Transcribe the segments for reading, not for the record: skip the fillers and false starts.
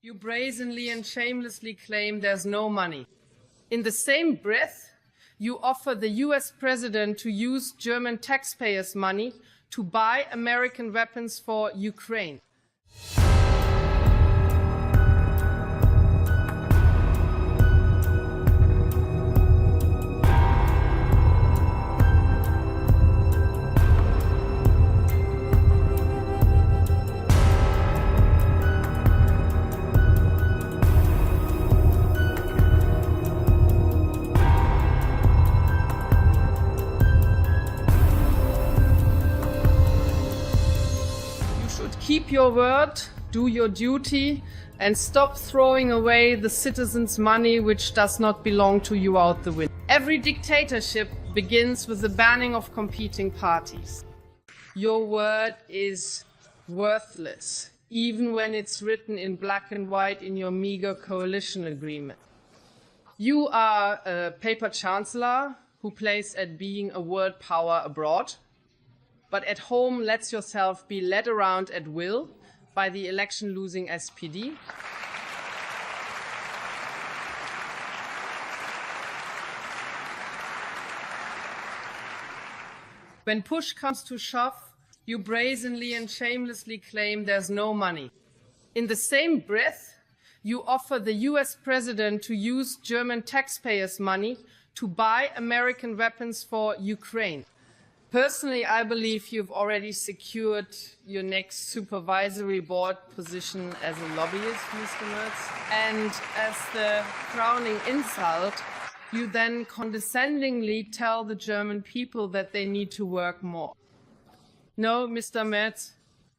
You brazenly and shamelessly claim there's no money. In the same breath, you offer the US president to use German taxpayers' money to buy American weapons for Ukraine. Keep your word, do your duty, and stop throwing away the citizens' money which does not belong to you out the window. Every dictatorship begins with the banning of competing parties. Your word is worthless, even when it's written in black and white in your meager coalition agreement. You are a paper chancellor who plays at being a world power abroad, but at home lets yourself be led around at will by the election-losing SPD. When push comes to shove, you brazenly and shamelessly claim there's no money. In the same breath, you offer the US president to use German taxpayers' money to buy American weapons for Ukraine. Personally, I believe you've already secured your next supervisory board position as a lobbyist, Mr. Merz. And as the crowning insult, you then condescendingly tell the German people that they need to work more. No, Mr. Merz,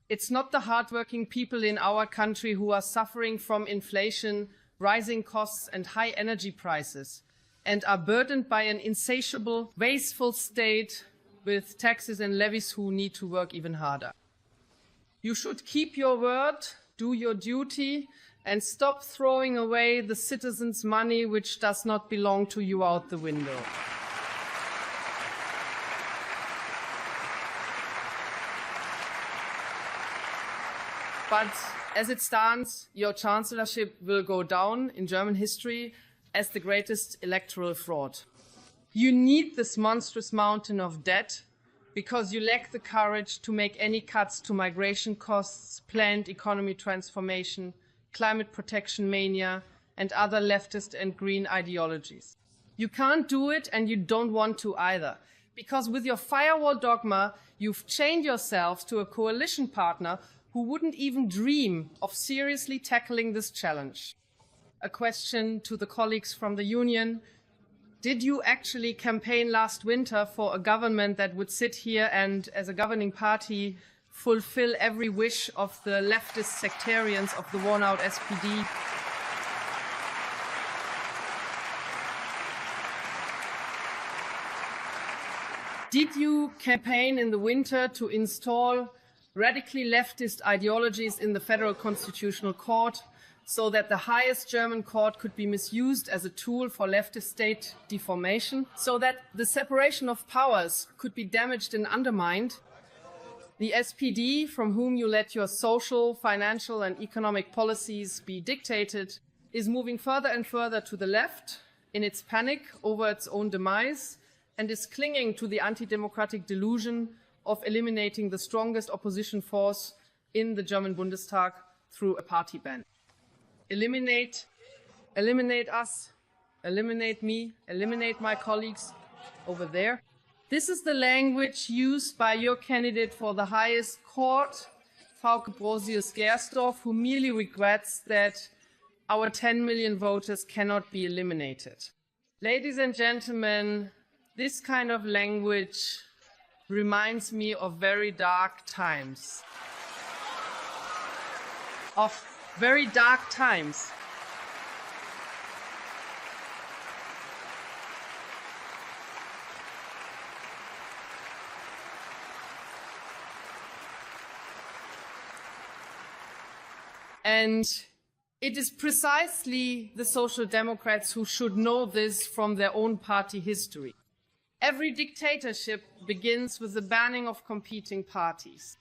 it's not the hardworking people in our country who are suffering from inflation, rising costs, and high energy prices, and are burdened by an insatiable, wasteful state with taxes and levies who need to work even harder. You should keep your word, do your duty, and stop throwing away the citizens' money which does not belong to you out the window. But as it stands, your chancellorship will go down in German history as the greatest electoral fraud. You need this monstrous mountain of debt because you lack the courage to make any cuts to migration costs, planned economy transformation, climate protection mania, and other leftist and green ideologies. You can't do it, and you don't want to either, because with your firewall dogma, you've chained yourselves to a coalition partner who wouldn't even dream of seriously tackling this challenge. A question to the colleagues from the Union: did you actually campaign last winter for a government that would sit here and, as a governing party, fulfill every wish of the leftist sectarians of the worn-out SPD? Did you campaign in the winter to install radically leftist ideologies in the Federal Constitutional Court so that the highest German court could be misused as a tool for leftist state deformation, so that the separation of powers could be damaged and undermined? The SPD, from whom you let your social, financial, and economic policies be dictated, is moving further and further to the left in its panic over its own demise, and is clinging to the anti-democratic delusion of eliminating the strongest opposition force in the German Bundestag through a party ban. Eliminate us, eliminate me, eliminate my colleagues over there. This is the language used by your candidate for the highest court, Frauke Brosius-Gersdorf, who merely regrets that our 10 million voters cannot be eliminated. Ladies and gentlemen, this kind of language reminds me of very dark times. Very dark times. And it is precisely the Social Democrats who should know this from their own party history. Every dictatorship begins with the banning of competing parties.